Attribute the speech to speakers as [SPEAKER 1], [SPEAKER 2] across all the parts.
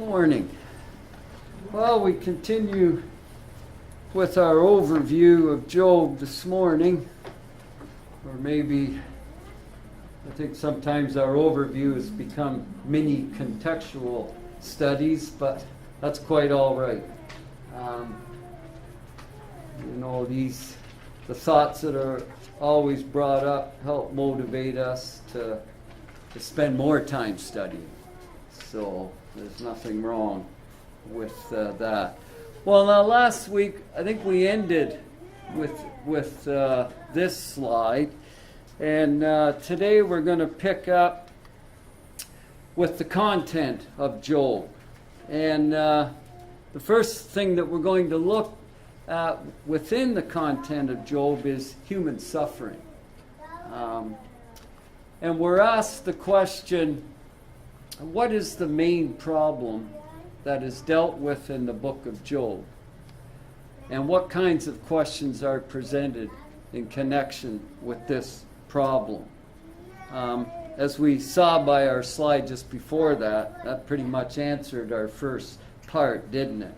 [SPEAKER 1] Morning. Well, we continue with our overview of Job this morning, or maybe I think sometimes our overview has become mini contextual studies, but that's quite all right. The thoughts that are always brought up help motivate us to spend more time studying. So there's nothing wrong with that. Well, now last week I think we ended with this slide, and today we're going to pick up with the content of Job. And the first thing that we're going to look at within the content of Job is human suffering. And we're asked the question, what is the main problem that is dealt with in the book of Job? And what kinds of questions are presented in connection with this problem? As we saw by our slide just before that pretty much answered our first part, didn't it?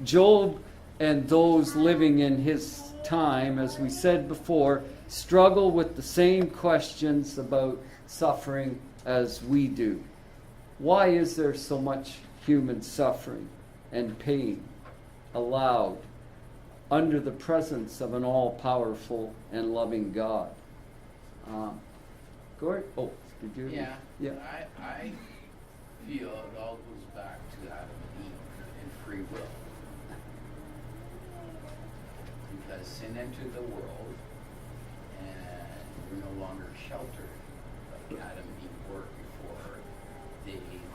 [SPEAKER 1] Job and those living in his time, as we said before, struggle with the same questions about suffering as we do. Why is there so much human suffering and pain allowed under the presence of an all-powerful and loving God? Gord? Oh, did you?
[SPEAKER 2] Yeah. I feel it all goes back to Adam and Eve and free will. Because sin entered the world, and we're no longer sheltered like Adam and Eve were before they ate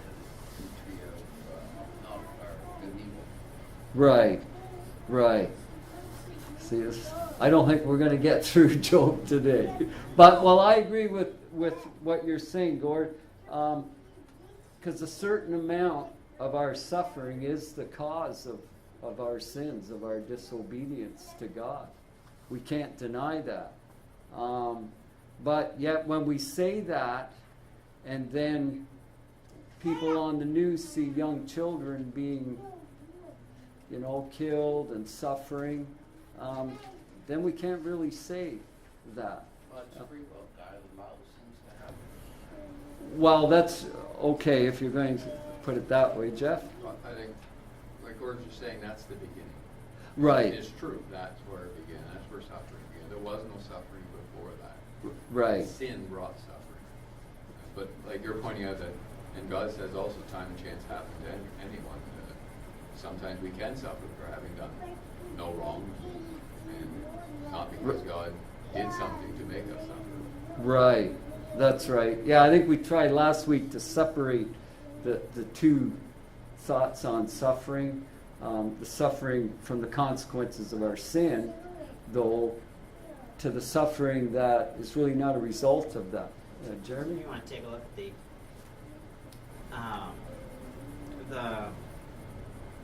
[SPEAKER 2] the tree of good and evil.
[SPEAKER 1] Right. See, I don't think we're going to get through Job today. But, well, I agree with what you're saying, Gord, because a certain amount of our suffering is the cause of our sins, of our disobedience to God. We can't deny that. But yet when we say that, and then people on the news see young children being, killed and suffering, then we can't really say that.
[SPEAKER 2] Well, it's free will. God allows things to happen.
[SPEAKER 1] Well, that's okay if you're going to put it that way, Jeff.
[SPEAKER 3] Well, I think, like Gordon was saying, that's the beginning.
[SPEAKER 1] Right.
[SPEAKER 3] It's true. That's where it began. That's where suffering began. There was no suffering before that.
[SPEAKER 1] Right.
[SPEAKER 3] Sin brought suffering. But like you're pointing out that, and God says also time and chance happen to anyone. Sometimes we can suffer for having done no wrong, and not because God did something to make us suffer.
[SPEAKER 1] Right. That's right. Yeah, I think we tried last week to separate the two thoughts on suffering. The suffering from the consequences of our sin, though, to the suffering that is really not a result of that. Jeremy?
[SPEAKER 4] You want to take a look at the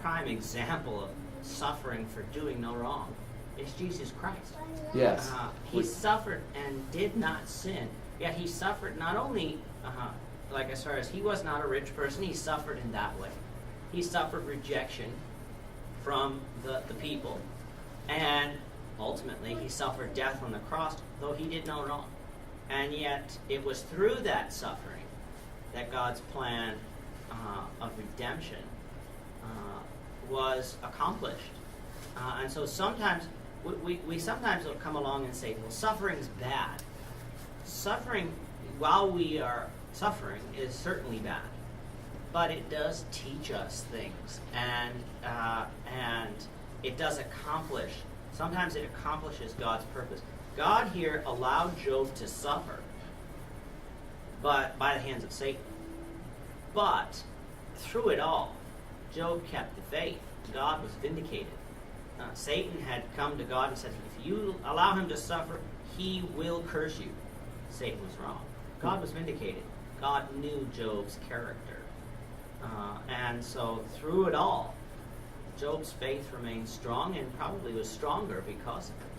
[SPEAKER 4] prime example of suffering for doing no wrong is Jesus Christ.
[SPEAKER 1] Yes.
[SPEAKER 4] He suffered and did not sin. Yet he suffered not only, as far as he was not a rich person, he suffered in that way. He suffered rejection from the people. And ultimately, he suffered death on the cross, though he did no wrong. And yet, it was through that suffering that God's plan of redemption was accomplished. And so sometimes, we sometimes will come along and say, well, suffering's bad. Suffering, while we are suffering, is certainly bad. But it does teach us things, and it does accomplish. Sometimes it accomplishes God's purpose. God here allowed Job to suffer, but by the hands of Satan. But through it all, Job kept the faith. God was vindicated. Satan had come to God and said, if you allow him to suffer, he will curse you. Satan was wrong. God was vindicated. God knew Job's character. And so through it all, Job's faith remained strong and probably was stronger because of it.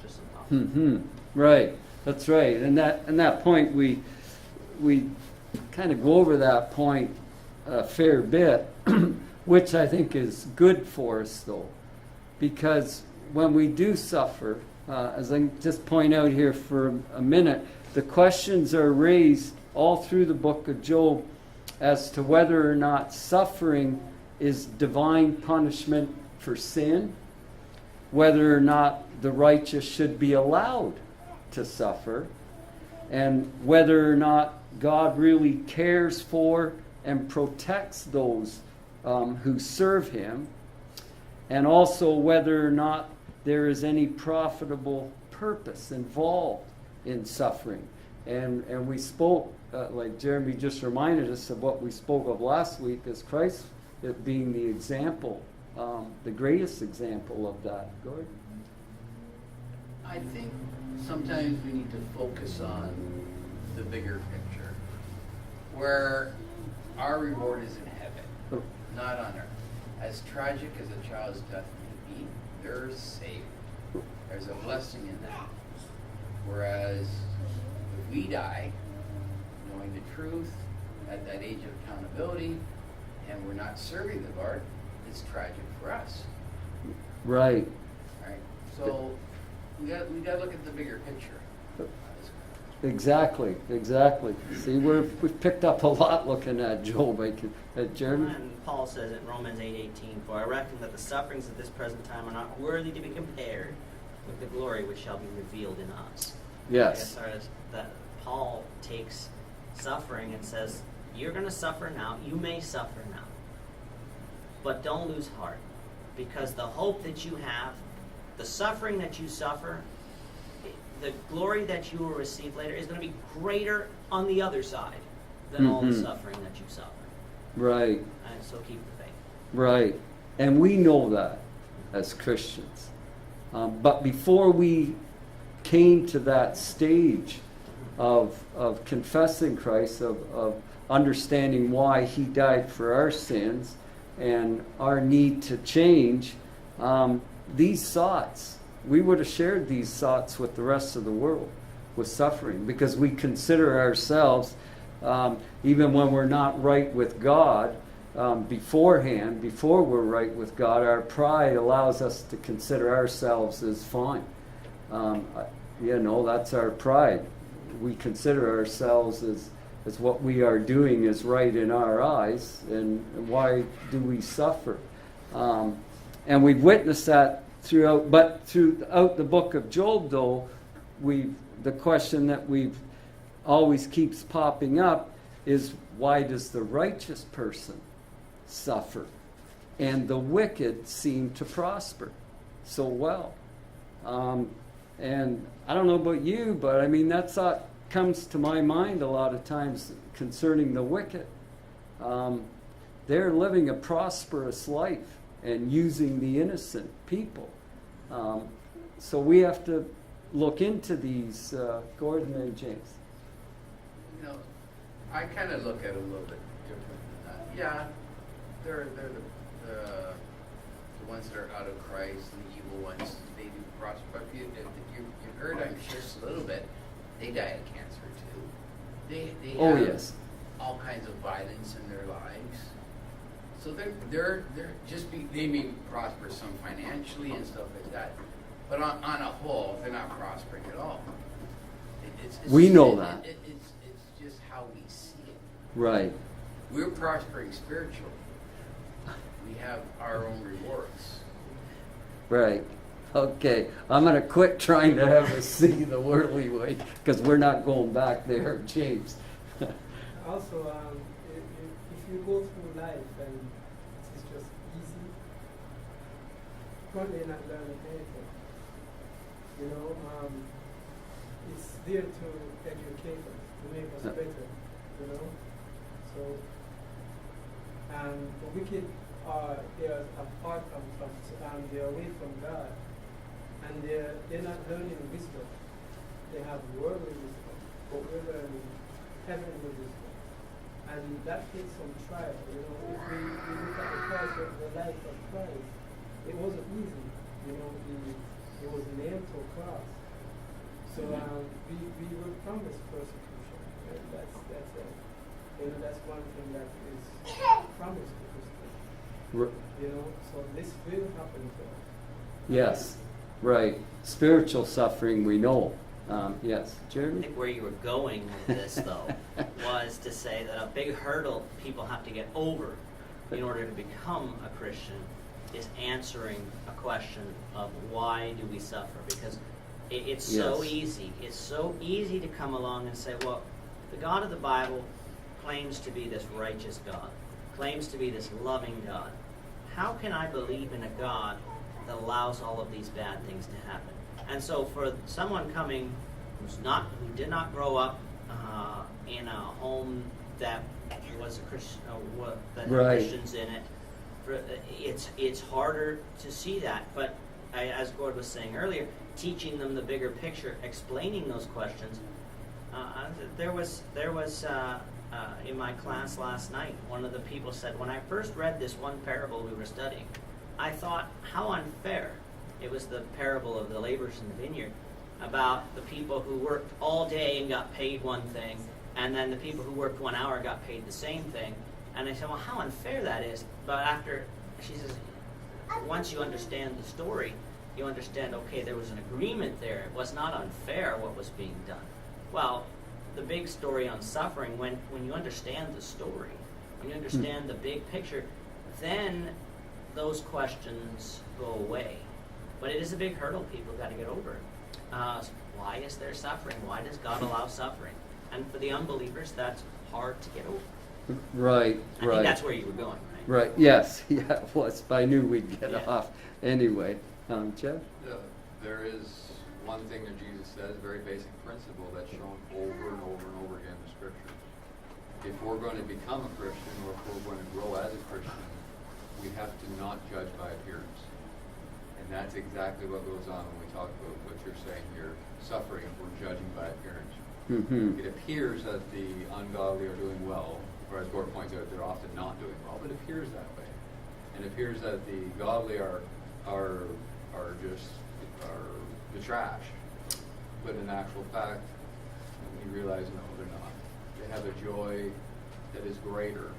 [SPEAKER 4] Just some thoughts.
[SPEAKER 1] Mm-hmm. Right. That's right. And that point we kind of go over that point a fair bit, which I think is good for us, though, because when we do suffer, as I just point out here for a minute, the questions are raised all through the book of Job as to whether or not suffering is divine punishment for sin, whether or not the righteous should be allowed to suffer, and whether or not God really cares for and protects those who serve Him, and also whether or not there is any profitable purpose involved in suffering. And we spoke, like Jeremy just reminded us of what we spoke of last week, as Christ being the example, the greatest example of that. Gordon?
[SPEAKER 2] I think sometimes we need to focus on the bigger picture, where our reward is in heaven, not on earth. As tragic as a child's death may be, they're saved. There's a blessing in that. Whereas if we die, knowing the truth, at that age of accountability, and we're not serving the Lord, it's tragic for us.
[SPEAKER 1] Right.
[SPEAKER 2] Right? So we got to look at the bigger picture.
[SPEAKER 1] Exactly. See, we've picked up a lot looking at Job. Jeremy?
[SPEAKER 4] And Paul says in Romans 8:18, "For I reckon that the sufferings of this present time are not worthy to be compared with the glory which shall be revealed in us."
[SPEAKER 1] Yes.
[SPEAKER 4] That Paul takes suffering and says, you're going to suffer now, you may suffer now, but don't lose heart, because the hope that you have, the suffering that you suffer, the glory that you will receive later is going to be greater on the other side than all the suffering that you suffer.
[SPEAKER 1] Right.
[SPEAKER 4] And so keep the faith.
[SPEAKER 1] Right. And we know that as Christians. But before we came to that stage of confessing Christ, of understanding why He died for our sins and our need to change, these thoughts, we would have shared these thoughts with the rest of the world, with suffering, because we consider ourselves, even when we're not right with God, beforehand, before we're right with God, our pride allows us to consider ourselves as fine. That's our pride. We consider ourselves as what we are doing is right in our eyes, and why do we suffer? And we've witnessed that throughout the book of Job, though, the question that always keeps popping up is, why does the righteous person suffer and the wicked seem to prosper so well? And I don't know about you, but I mean, that thought comes to my mind a lot of times concerning the wicked. They're living a prosperous life and using the innocent people. So we have to look into these, Gordon and James.
[SPEAKER 2] I kind of look at it a little bit different than that. Yeah, they're the ones that are out of Christ, and the evil ones, they do prosper. But you heard, I'm sure, a little bit, they die of cancer too. They have
[SPEAKER 1] yes.
[SPEAKER 2] all kinds of violence in their lives. So they're they may prosper some financially and stuff like that, but on a whole, they're not prospering at all.
[SPEAKER 1] We know that.
[SPEAKER 2] It's just how we see it.
[SPEAKER 1] Right.
[SPEAKER 2] We're prospering spiritually. We have our own rewards.
[SPEAKER 1] Right. Okay. I'm going to quit trying to have us see the worldly way, because we're not going back there, James.
[SPEAKER 5] Also, if you go through life and it's just easy, probably not learning anything. It's there to educate us, to make us better, So, and the wicked they are apart they're away from God, and they're not learning wisdom. They have worldly wisdom, but we're learning heavenly wisdom. And that takes some trial, If we look at the Christ of the life of Christ, it wasn't easy, it was nailed to a cross. So we were promised persecution. That's it. That's one thing that is promised to Christians.
[SPEAKER 1] R-
[SPEAKER 5] So this will happen to us.
[SPEAKER 1] yes, right. Spiritual suffering we know. Yes,
[SPEAKER 4] I
[SPEAKER 1] Jeremy?
[SPEAKER 4] think where you were going with this, though, was to say that a big hurdle people have to get over in order to become a Christian is answering a question of why do we suffer? Because it's so
[SPEAKER 1] Yes.
[SPEAKER 4] easy. It's so easy to come along and say, well, the God of the Bible claims to be this righteous God, claims to be this loving God. How can I believe in a God that allows all of these bad things to happen? And so for someone coming who did not grow up in a home that was a Christian, that had
[SPEAKER 1] Right.
[SPEAKER 4] Christians in it, it's harder to see that. But as Gord was saying earlier, teaching them the bigger picture, explaining those questions. There was in my class last night, one of the people said, when I first read this one parable we were studying, I thought, how unfair. It was the parable of the laborers in the vineyard, about the people who worked all day and got paid one thing, and then the people who worked 1 hour got paid the same thing. And I said, well, how unfair that is. But she says, once you understand the story, you understand, okay, there was an agreement there. It was not unfair what was being done. Well, the big story on suffering, when you understand the story, when you understand the big picture, then those questions go away. But it is a big hurdle people got to get over. Why is there suffering? Why does God allow suffering? And for the unbelievers, that's hard to get over.
[SPEAKER 1] Right,
[SPEAKER 4] I
[SPEAKER 1] right.
[SPEAKER 4] think that's where you were going, right?
[SPEAKER 1] Right, yes, yeah, it was. I knew we'd get
[SPEAKER 4] Yeah.
[SPEAKER 1] off anyway. Jeff?
[SPEAKER 3] There is one thing that Jesus says, a very basic principle that's shown over and over and over again in the Scriptures. If we're going to become a Christian, or if we're going to grow as a Christian, we have to not judge by appearance. And that's exactly what goes on when we talk about what you're saying here, suffering, if we're judging by appearance.
[SPEAKER 1] Mm-hmm.
[SPEAKER 3] It appears that the ungodly are doing well, or as Gord points out, they're often not doing well, but it appears that way. And it appears that the godly are the trash. But in actual fact, we realize no, they're not. They have a joy that is greater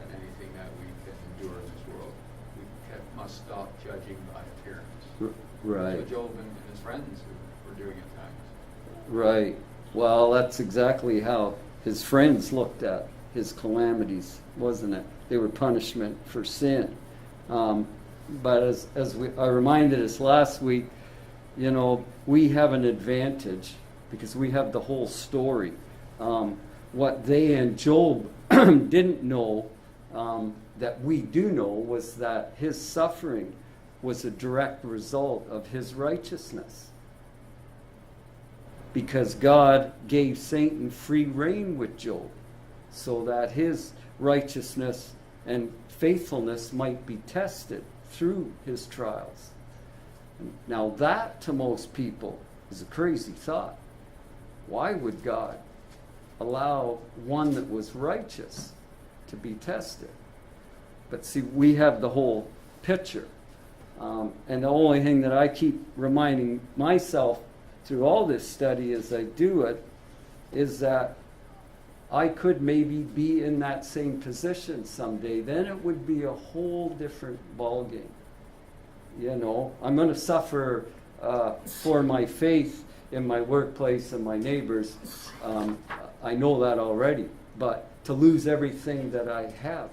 [SPEAKER 3] than anything that we can endure in this world. We must stop judging by appearance.
[SPEAKER 1] Right.
[SPEAKER 3] That's what Job and his friends were doing at times.
[SPEAKER 1] Right. Well, that's exactly how his friends looked at his calamities, wasn't it? They were punishment for sin. But as I reminded us last week, we have an advantage because we have the whole story. What they and Job didn't know, that we do know, was that his suffering was a direct result of his righteousness. Because God gave Satan free rein with Job so that his righteousness and faithfulness might be tested through his trials. Now that, to most people, is a crazy thought. Why would God allow one that was righteous to be tested? But see, we have the whole picture. And the only thing that I keep reminding myself through all this study as I do it is that I could maybe be in that same position someday. Then it would be a whole different ballgame. I'm going to suffer for my faith in my workplace and my neighbors. I know that already. But to lose everything that I have,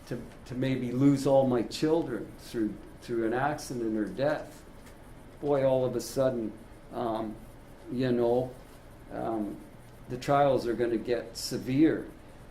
[SPEAKER 1] to maybe lose all my children through an accident or death, boy, all of a sudden, the trials are going to get severe.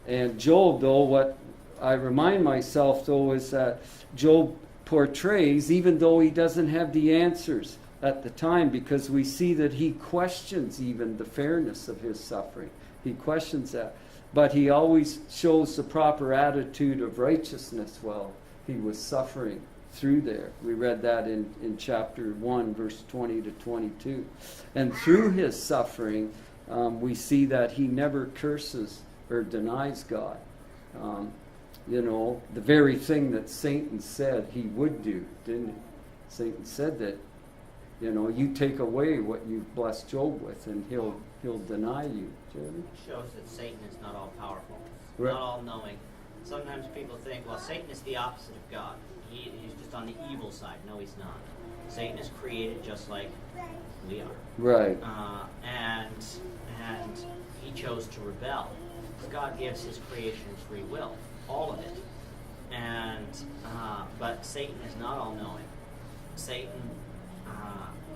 [SPEAKER 1] And Job, though, what I remind myself, though, is that Job portrays, even though he doesn't have the answers at the time, because we see that he questions even the fairness of his suffering. He questions that. But he always shows the proper attitude of righteousness while he was suffering through there. We read that in chapter 1, verse 20 to 22. And through his suffering, we see that he never curses or denies God. The very thing that Satan said he would do, didn't he? Satan said that, you take away what you've blessed Job with and he'll deny you. Jeremy?
[SPEAKER 4] It shows that Satan is not all powerful.
[SPEAKER 1] Right.
[SPEAKER 4] not all-knowing. Sometimes people think, well, Satan is the opposite of God. He's just on the evil side. No, he's not. Satan is created just like we are.
[SPEAKER 1] Right.
[SPEAKER 4] And he chose to rebel. God gives his creation free will, all of it. And but Satan is not all-knowing. Satan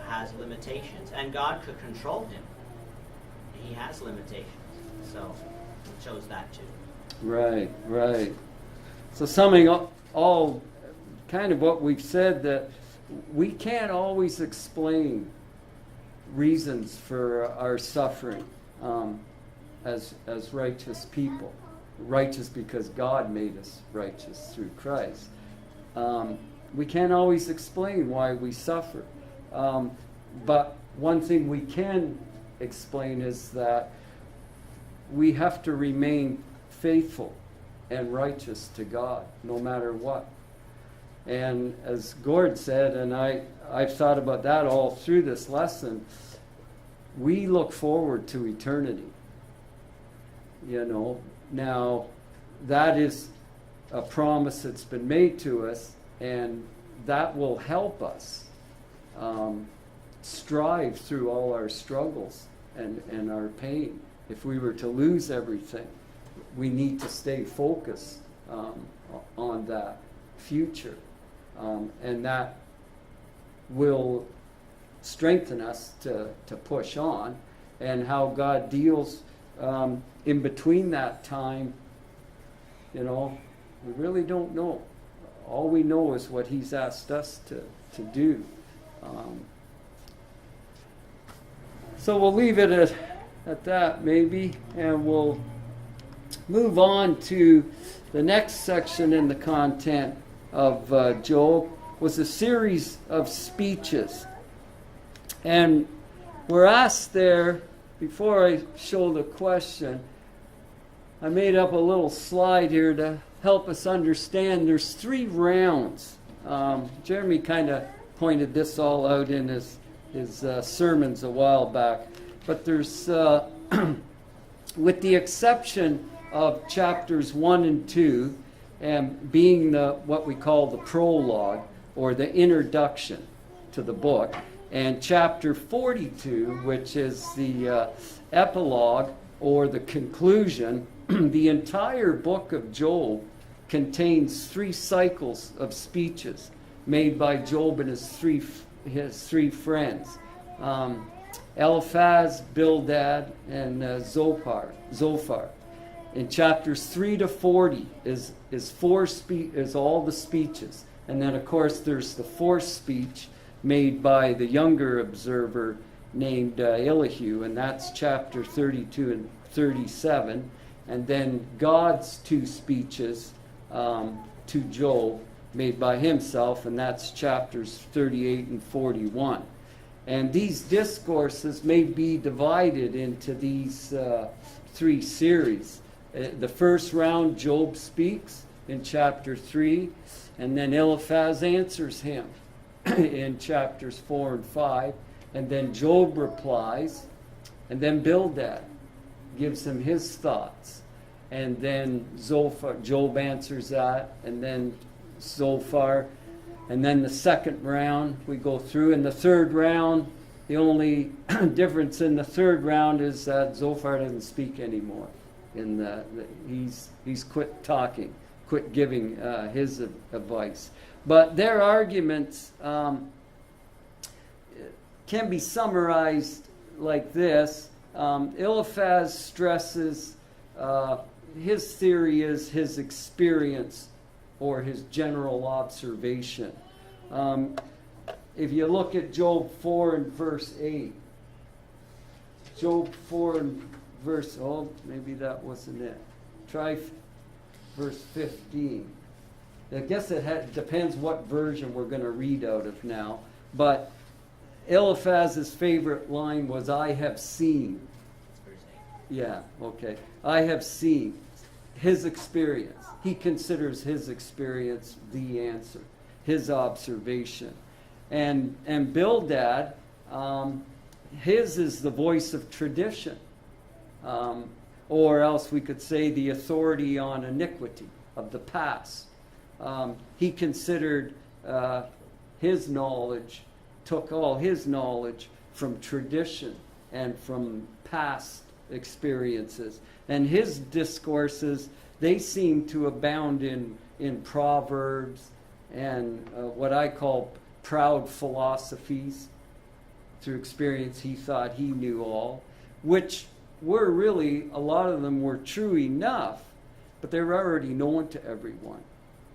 [SPEAKER 4] has limitations, and God could control him. He has limitations, so he chose that too.
[SPEAKER 1] Right, right. So summing up all kind of what we've said, that we can't always explain reasons for our suffering as righteous people. Righteous because God made us righteous through Christ. We can't always explain why we suffer. But one thing we can explain is that we have to remain faithful and righteous to God no matter what. And as Gord said, and I've thought about that all through this lesson, we look forward to eternity. You know, now that is a promise that's been made to us, and that will help us strive through all our struggles and our pain. If we were to lose everything, we need to stay focused on that future. And that will strengthen us to push on. And how God deals in between that time, you know, we really don't know. All we know is what he's asked us to do. So we'll leave it at that maybe, and we'll move on to the next section in the content of Job. Was a series of speeches. And we're asked there, before I show the question, I made up a little slide here to help us understand there's 3 rounds. Jeremy kind of pointed this all out in his sermons a while back. But there's, with the exception of chapters 1 and 2, and being what we call the prologue, or the introduction to the book, and chapter 42, which is the epilogue, or the conclusion, the entire book of Job contains 3 cycles of speeches made by Job and his three friends, Eliphaz, Bildad, and Zophar. In chapters 3 to 40 is all the speeches, and then of course there's the 4th speech made by the younger observer named Elihu, and that's chapter 32 and 37, and then God's 2 speeches to Job made by himself, and that's chapters 38 and 41. And these discourses may be divided into these 3 series. The first round, Job speaks in chapter 3, and then Eliphaz answers him in chapters 4 and 5, and then Job replies, and then Bildad gives him his thoughts, and then Job answers that, and then Zophar, and then the second round we go through. In the third round, the only difference in the third round is that Zophar doesn't speak anymore. He's quit talking, quit giving his advice. But their arguments can be summarized like this. Eliphaz stresses his theory is his experience or his general observation. If you look at Job 4 and verse 8, Job 4 and verse, maybe that wasn't it. Try verse 15. I guess it depends what version we're going to read out of now. But Eliphaz's favorite line was, I have seen. Yeah, okay. I have seen his experience. He considers his experience the answer, his observation. And Bildad, his is the voice of tradition. or else we could say the authority on iniquity of the past. He considered his knowledge, took all his knowledge from tradition and from past experiences. And his discourses, they seem to abound in proverbs and what I call proud philosophies. Through experience, he thought he knew all, which were really, a lot of them were true enough, but they were already known to everyone.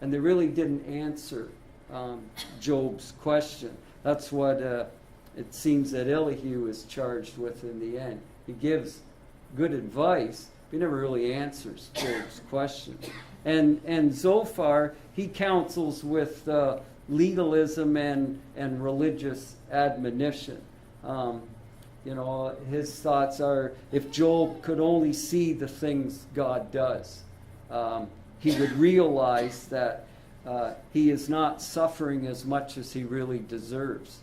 [SPEAKER 1] And they really didn't answer Job's question. That's what it seems that Elihu is charged with in the end. He gives good advice, but he never really answers Job's question. And Zophar, he counsels with legalism and religious admonition. His thoughts are, if Job could only see the things God does, he would realize that he is not suffering as much as he really deserves.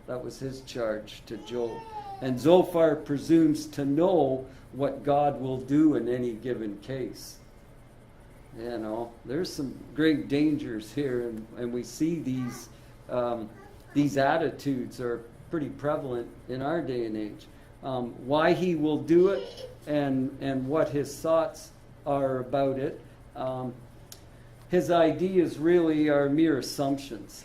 [SPEAKER 1] That was his charge to Job. And Zophar presumes to know what God will do in any given case. There's some great dangers here, and we see these attitudes are pretty prevalent in our day and age. Why he will do it and what his thoughts are about it. His ideas really are mere assumptions.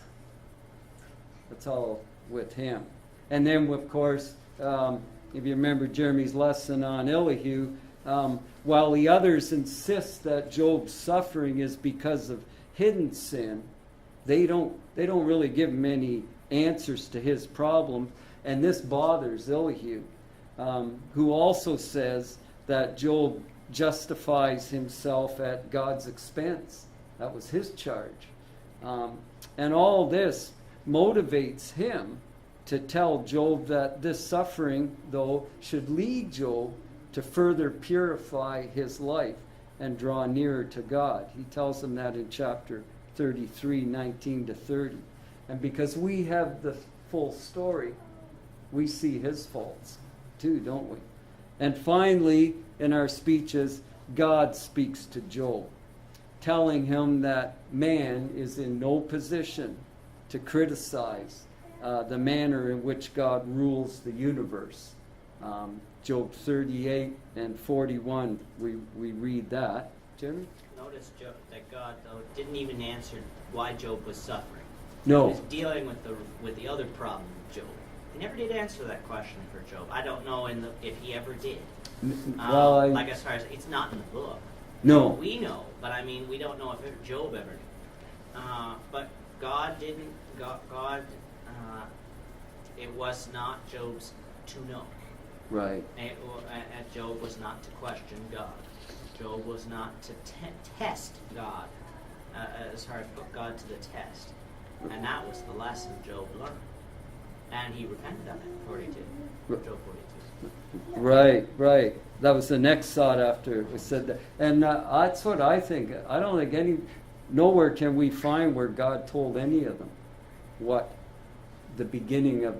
[SPEAKER 1] That's all with him. And then, of course, if you remember Jeremy's lesson on Elihu, while the others insist that Job's suffering is because of hidden sin, they don't really give him any answers to his problem, and this bothers Elihu, who also says that Job justifies himself at God's expense. That was his charge. And all this motivates him to tell Job that this suffering, though, should lead Job to further purify his life and draw nearer to God. He tells him that in chapter 33, 19 to 30. And because we have the full story, we see his faults too, don't we? And finally, in our speeches, God speaks to Job, telling him that man is in no position to criticize the manner in which God rules the universe. Job 38 and 41, we read that. Jeremy?
[SPEAKER 4] Notice that God, though, didn't even answer why Job was suffering.
[SPEAKER 1] No.
[SPEAKER 4] He was dealing with the other problem of Job. He never did answer that question for Job. I don't know if he ever did. Like as far as, it's not in the book.
[SPEAKER 1] No.
[SPEAKER 4] We know, but I mean, we don't know if Job ever did. But God didn't, it was not Job's to know.
[SPEAKER 1] Right.
[SPEAKER 4] Job was not to question God. Job was not to test God, as far as put God to the test. And that was the lesson Job learned. And he repented of it, 42. Job 42.
[SPEAKER 1] Right. That was the next thought after we said that. And that's what I think. I don't think nowhere can we find where God told any of them what the beginning of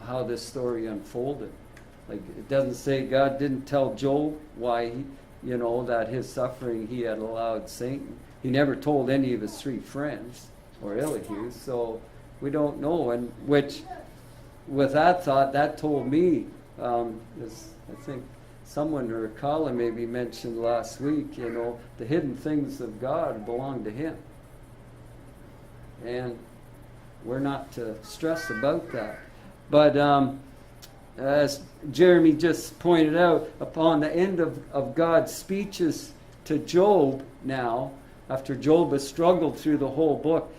[SPEAKER 1] how this story unfolded. Like, it doesn't say God didn't tell Job why that his suffering he had allowed Satan. He never told any of his three friends or Elihu, so we don't know. And which, with that thought, that told me, as I think someone or Colin maybe mentioned last week, the hidden things of God belong to him. And we're not to stress about that. But as Jeremy just pointed out, upon the end of God's speeches to Job now, after Job has struggled through the whole book,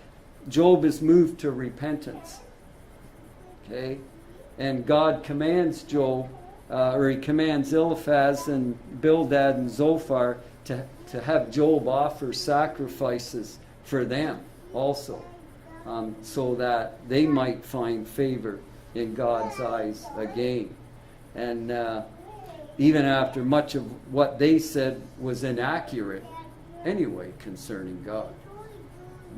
[SPEAKER 1] Job is moved to repentance. Okay? And God commands Job, he commands Eliphaz and Bildad and Zophar to have Job offer sacrifices for them also, so that they might find favor in God's eyes again. And even after much of what they said was inaccurate anyway concerning God.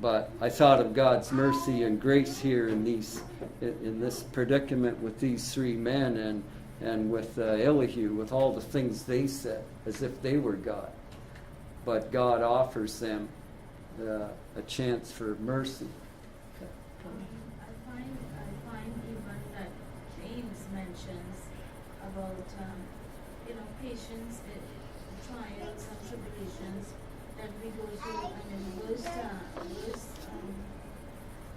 [SPEAKER 1] But I thought of God's mercy and grace here in this predicament with these three men, and with Elihu, with all the things they said, as if they were God. But God offers them a chance for mercy.
[SPEAKER 6] I find even that James mentions about patience, trials and tribulations that we go through, and in verse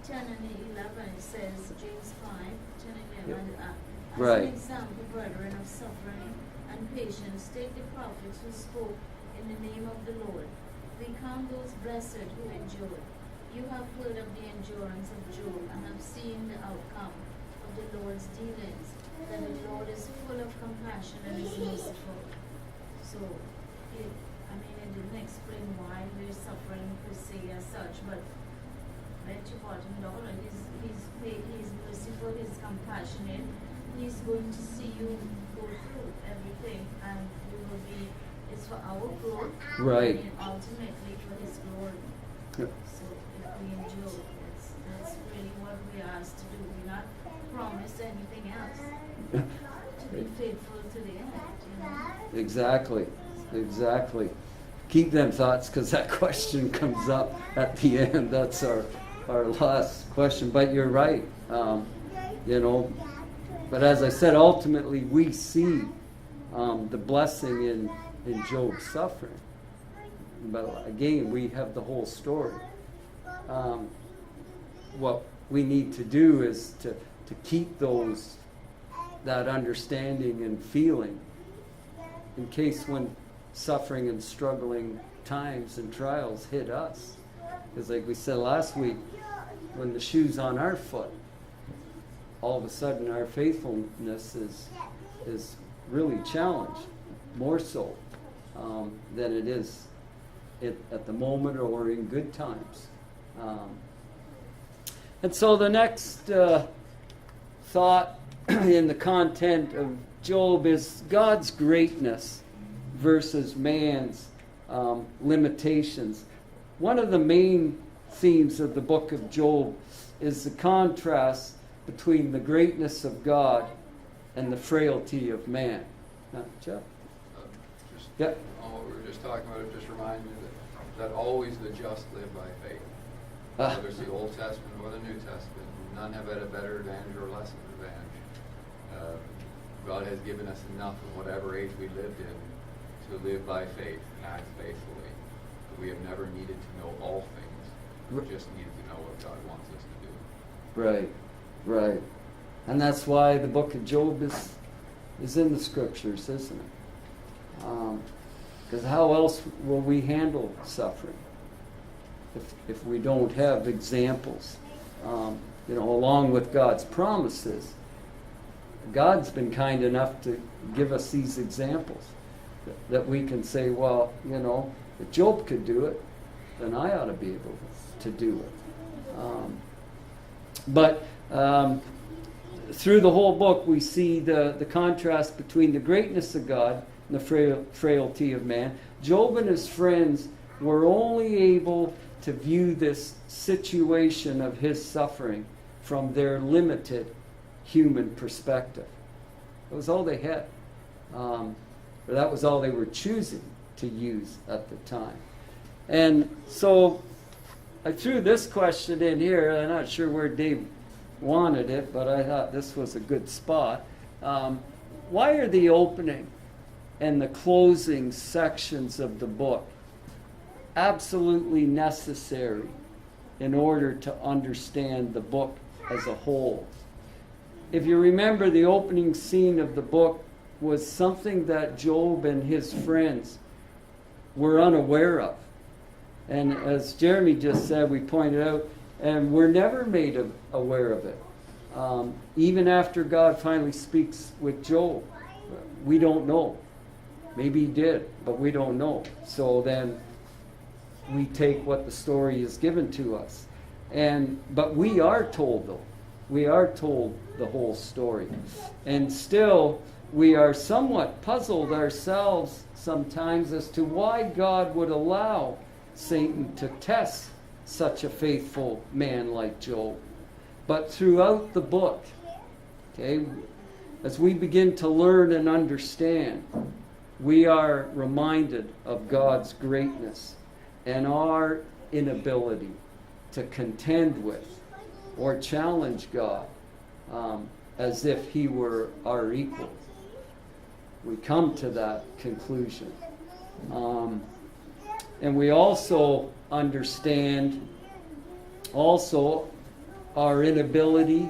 [SPEAKER 6] 10 and 11 it says, James 5, 10 and 11, as
[SPEAKER 1] Right.
[SPEAKER 6] an example, brethren, of suffering and patience, take the prophets who spoke in the name of the Lord. We count those blessed who endured. You have heard of the endurance of Job and have seen the outcome of the Lord's dealings, that the Lord is full of compassion and is merciful. So, it didn't explain why we're suffering per se as such, but bet your bottom dollar, he's merciful, he's compassionate, he's going to see you go through everything, and it's for our growth,
[SPEAKER 1] Right.
[SPEAKER 6] and ultimately for his glory.
[SPEAKER 1] Yep.
[SPEAKER 6] So if we endure, that's really what we are asked to do. We're not promised anything else. To be faithful to the end,
[SPEAKER 1] Exactly. Keep them thoughts, because that question comes up at the end. That's our last question. But you're right. But as I said, ultimately we see the blessing in Job's suffering. But again, we have the whole story. What we need to do is to keep that understanding and feeling, in case when suffering and struggling times and trials hit us. Because like we said last week, when the shoe's on our foot, all of a sudden our faithfulness is really challenged, more so than it is at the moment or in good times. And so the next thought in the content of Job is God's greatness versus man's limitations. One of the main themes of the book of Job is the contrast between the greatness of God and the frailty of man. Jeff? Yep.
[SPEAKER 3] What we were just talking about, it just reminds me that always the just live by faith. Whether it's the Old Testament or the New Testament, none have had a better advantage or less of an advantage. God has given us enough in whatever age we lived in to live by faith, act faithfully. But we have never needed to know all things. We just need to know what God wants us to do.
[SPEAKER 1] Right. And that's why the book of Job is in the scriptures, isn't it? Because how else will we handle suffering if we don't have examples? Along with God's promises, God's been kind enough to give us these examples that we can say, well, if Job could do it, then I ought to be able to do it. But through the whole book, we see the contrast between the greatness of God and the frailty of man. Job and his friends were only able to view this situation of his suffering from their limited human perspective. That was all they had. Or that was all they were choosing to use at the time. And so I threw this question in here. I'm not sure where Dave wanted it, but I thought this was a good spot. Why are the opening and the closing sections of the book absolutely necessary in order to understand the book as a whole? If you remember, the opening scene of the book was something that Job and his friends were unaware of. And as Jeremy just said, we pointed out, and we're never made aware of it. Even after God finally speaks with Job, we don't know. Maybe he did, but we don't know. So then we take what the story is given to us. But we are told, though. We are told the whole story. And still, we are somewhat puzzled ourselves sometimes as to why God would allow Satan to test such a faithful man like Job. But throughout the book, as we begin to learn and understand, we are reminded of God's greatness and our inability to contend with or challenge God as if He were our equal. We come to that conclusion. And we also understand our inability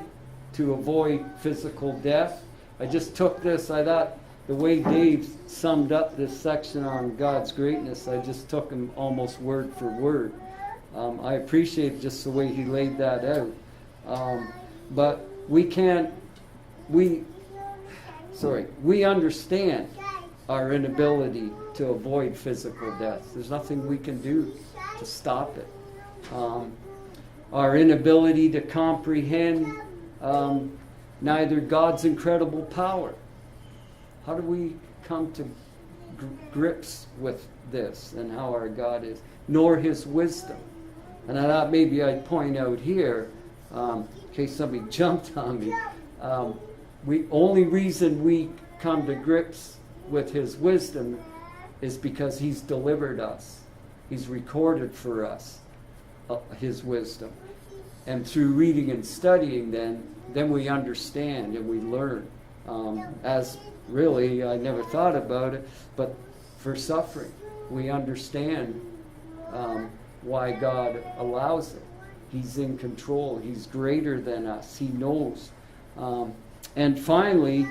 [SPEAKER 1] to avoid physical death. I just took this, I thought the way Dave summed up this section on God's greatness, I just took him almost word for word. I appreciate just the way he laid that out. But we understand our inability to avoid physical death. There's nothing we can do to stop it. Our inability to comprehend neither God's incredible power. How do we come to grips with this and how our God is? Nor His wisdom. And I thought maybe I'd point out here, in case somebody jumped on me, only reason we come to grips with His wisdom is because He's delivered us. He's recorded for us His wisdom. And through reading and studying then we understand and we learn. As really, I never thought about it, but for suffering, we understand why God allows it. He's in control. He's greater than us. He knows. And finally,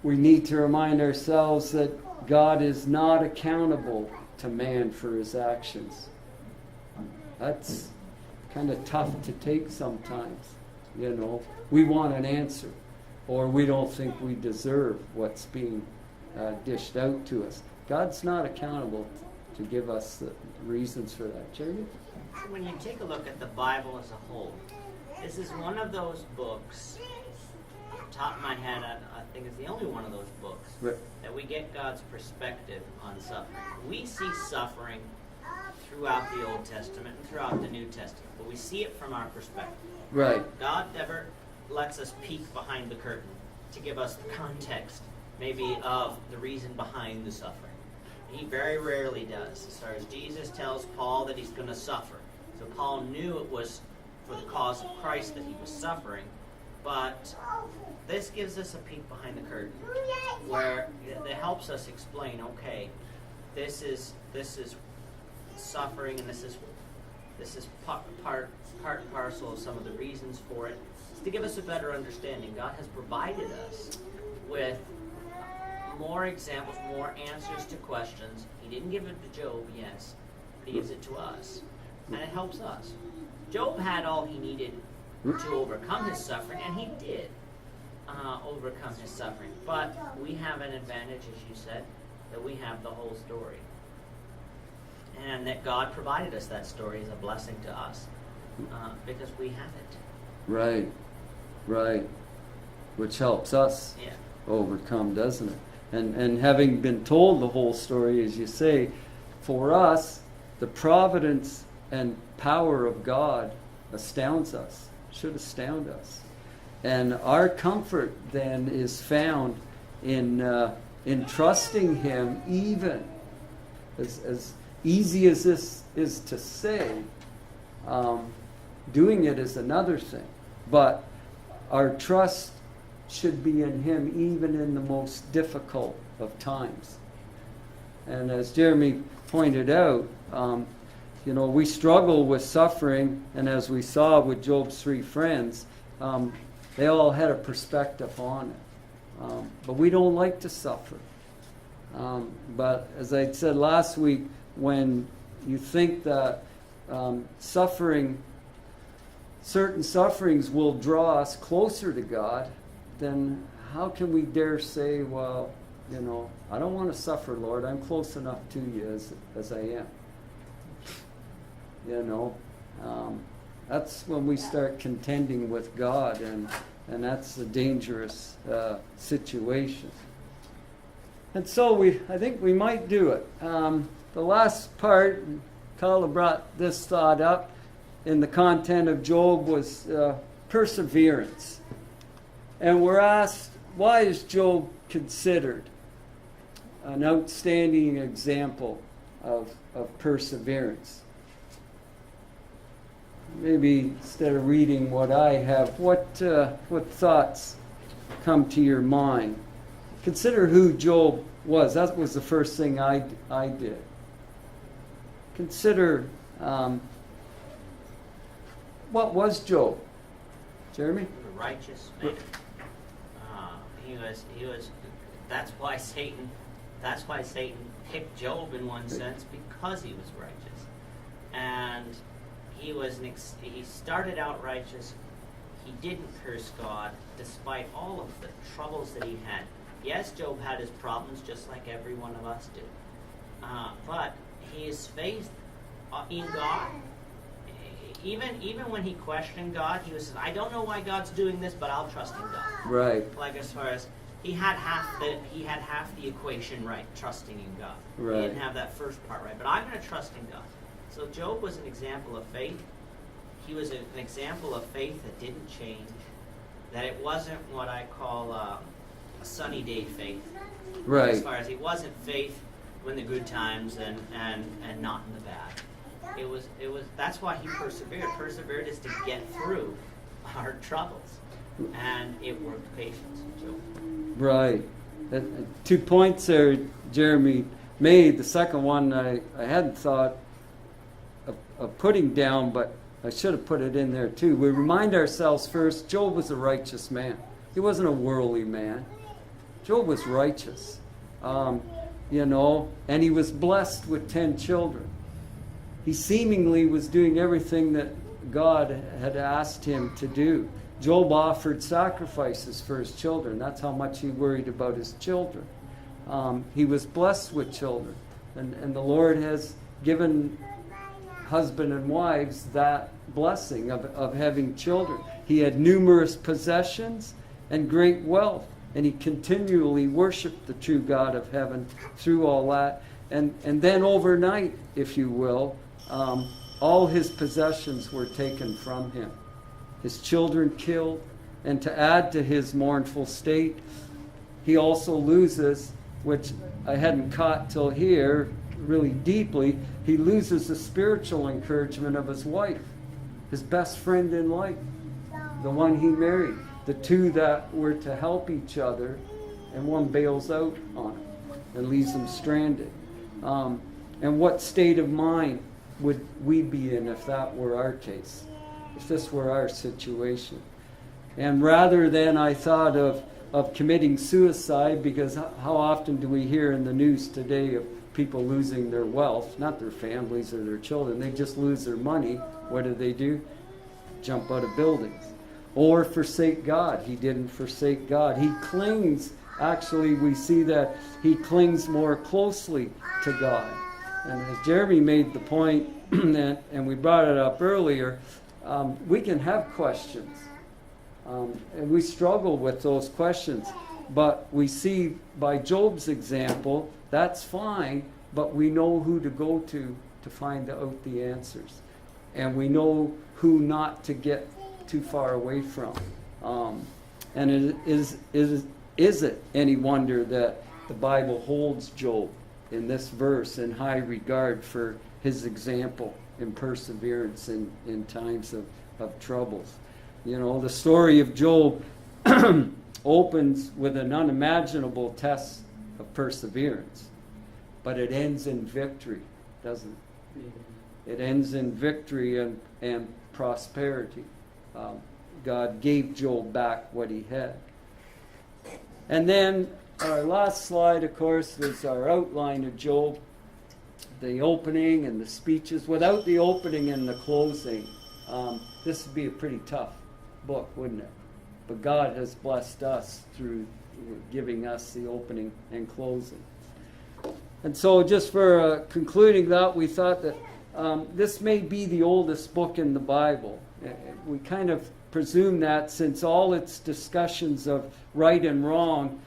[SPEAKER 1] we need to remind ourselves that God is not accountable to man for his actions. That's kind of tough to take sometimes. You know, we want an answer, or we don't think we deserve what's being dished out to us. God's not accountable to give us the reasons for that. Jeremy?
[SPEAKER 4] When you take a look at the Bible as a whole, this is one of those books, top of my head, I think it's the only one of those books that we get God's perspective on suffering. We see suffering throughout the Old Testament and throughout the New Testament, but we see it from our perspective.
[SPEAKER 1] Right.
[SPEAKER 4] God never lets us peek behind the curtain to give us the context, maybe, of the reason behind the suffering. He very rarely does. As far as Jesus tells Paul that he's going to suffer. So Paul knew it was for the cause of Christ that he was suffering, but this gives us a peek behind the curtain where it helps us explain, okay, this is suffering, and this is part and parcel of some of the reasons for it. It's to give us a better understanding. God has provided us with more examples, more answers to questions. He didn't give it to Job, yes, but he gives it to us. And it helps us. Job had all he needed to overcome his suffering, and he did overcome his suffering. But we have an advantage, as you said, that we have the whole story. And that God provided us that story as a blessing to us because we have it. Right.
[SPEAKER 1] Which helps us overcome, doesn't it? And having been told the whole story, as you say, for us, the providence and power of God astounds us, should astound us. And our comfort then is found in trusting Him, even as easy as this is to say, doing it is another thing. But our trust should be in Him even in the most difficult of times. And as Jeremy pointed out, we struggle with suffering, and as we saw with Job's 3 friends, they all had a perspective on it. But we don't like to suffer. But as I said last week, when you think that certain sufferings will draw us closer to God, then how can we dare say, well, I don't want to suffer, Lord. I'm close enough to you as I am. That's when we start contending with God, and that's a dangerous situation. And so I think we might do it. The last part, Carla brought this thought up in the content of Job, was perseverance. And we're asked, why is Job considered an outstanding example of perseverance? Maybe instead of reading what I have, what thoughts come to your mind? Consider who Job was. That was the first thing I did. Consider what was Job? Jeremy?
[SPEAKER 4] A righteous man. He was. That's why Satan picked Job in one sense, because he was righteous, and he started out righteous. He didn't curse God despite all of the troubles that he had. Yes, Job had his problems just like every one of us do, but his faith in God. Even when he questioned God, he was saying, I don't know why God's doing this, but I'll trust in God.
[SPEAKER 1] Right.
[SPEAKER 4] Like, as far as he had half the equation right, trusting in God.
[SPEAKER 1] Right.
[SPEAKER 4] He didn't have that first part right, but I'm going to trust in God. So Job was an example of faith. He was an example of faith that didn't change. That it wasn't what I call a sunny day faith.
[SPEAKER 1] Right.
[SPEAKER 4] As far as it wasn't faith in the good times and not in the bad. It was. That's why he persevered. Persevered is to get through our troubles, and it worked patience.
[SPEAKER 1] Right. 2 points there Jeremy made. The second one I hadn't thought of putting down, but I should have put it in there too. We remind ourselves first, Job was a righteous man. He wasn't a worldly man. Job was righteous, and he was blessed with 10 children. He seemingly was doing everything that God had asked him to do. Job offered sacrifices for his children. That's how much he worried about his children. He was blessed with children. And the Lord has given husband and wives that blessing of having children. He had numerous possessions and great wealth. And he continually worshiped the true God of heaven through all that. And then overnight, if you will, all his possessions were taken from him. His children killed, and to add to his mournful state, he also loses, which I hadn't caught till here really deeply, he loses the spiritual encouragement of his wife, his best friend in life, the one he married, the two that were to help each other, and one bails out on him and leaves him stranded. And what state of mind would we be in if that were our case, if this were our situation? And rather than I thought of committing suicide, because how often do we hear in the news today of people losing their wealth, not their families or their children, they just lose their money. What do? Jump out of buildings. Or forsake God. He didn't forsake God. He clings, actually we see that he clings more closely to God. And as Jeremy made the point, and we brought it up earlier, we can have questions. And we struggle with those questions. But we see by Job's example, that's fine, but we know who to go to find out the answers. And we know who not to get too far away from. And is it any wonder that the Bible holds Job in this verse in high regard for his example in perseverance in times of troubles? The story of Job opens with an unimaginable test of perseverance, but it ends in victory, doesn't it? It ends in victory and prosperity. God gave Job back what he had. And then our last slide, of course, was our outline of Job, the opening and the speeches. Without the opening and the closing, this would be a pretty tough book, wouldn't it? But God has blessed us through giving us the opening and closing. And so just for concluding that, we thought that this may be the oldest book in the Bible. We kind of presume that since all its discussions of right and wrong,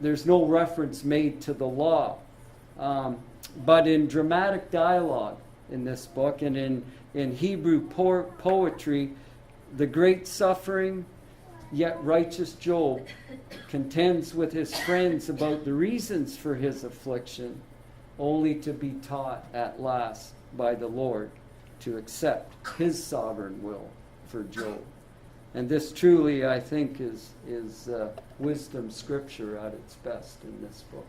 [SPEAKER 1] there's no reference made to the law. But in dramatic dialogue in this book and in Hebrew poetry, the great suffering Yet righteous Job contends with his friends about the reasons for his affliction, only to be taught at last by the Lord to accept his sovereign will for Job. And this truly, I think, is wisdom scripture at its best in this book.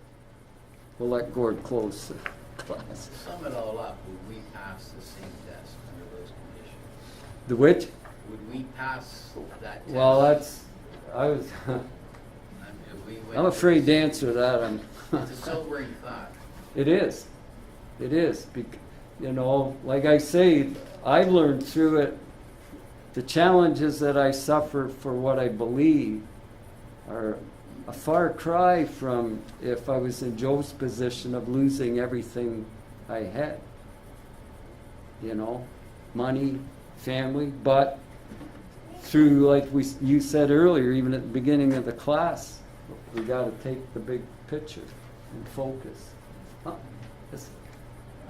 [SPEAKER 1] We'll let Gord close the class.
[SPEAKER 2] To sum it all up, would we pass the same test under those conditions?
[SPEAKER 1] The which?
[SPEAKER 2] Would we pass that test?
[SPEAKER 1] Well, that's, I was,
[SPEAKER 2] If we went
[SPEAKER 1] I'm afraid to answer that.
[SPEAKER 2] It's a sobering thought.
[SPEAKER 1] It is. It is. You know, like I say, I learned through it the challenges that I suffer for what I believe are a far cry from if I was in Job's position of losing everything I had. You know, money, family, but through, like you said earlier, even at the beginning of the class, we got to take the big picture and focus. Huh? Yes.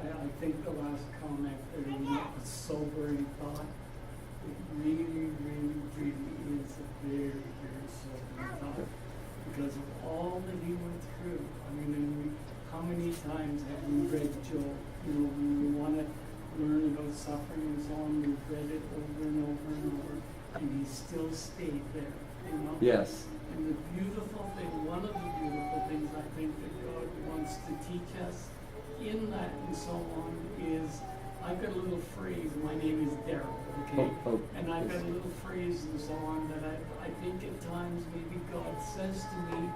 [SPEAKER 7] I think the last comment there was a sobering thought. It really, really, really is a very, very sobering thought because of all that he went through. I mean, and how many times have we read Job? You know, when we want to learn about suffering and so on, we've read it over and over and over, and he still stayed there. You know?
[SPEAKER 1] Yes.
[SPEAKER 7] And the beautiful thing, one of the beautiful things I think that God wants to teach us in that and so on is, I've got a little phrase, my name is Daryl, okay? And I've got a little phrase and so on that I think at times maybe God says to me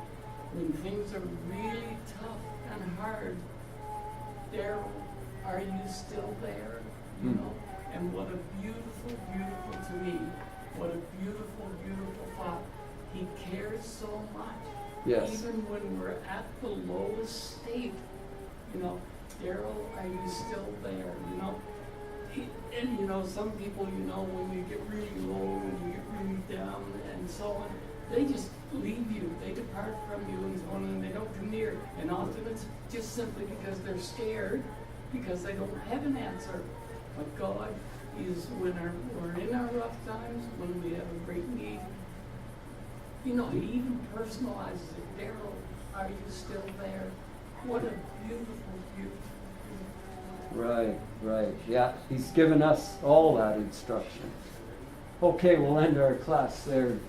[SPEAKER 7] when things are really tough and hard, Daryl, are you still there? You know? And what a beautiful, beautiful to me, what a beautiful, beautiful thought. He cares so much.
[SPEAKER 1] Yes.
[SPEAKER 7] Even when we're at the lowest state, you know, Daryl, are you still there? You know, and you know, some people, you know, when you get really low and you get really down and so on, they just leave you. They depart from you and so on, and they don't come near. And often it's just simply because they're scared, because they don't have an answer. But God is when we're in our rough times, when we have a great need. You know, he even personalizes it. Daryl, are you still there? What a beautiful, beautiful, beautiful.
[SPEAKER 1] Right, right. Yeah, he's given us all that instruction. Okay, we'll end our class there.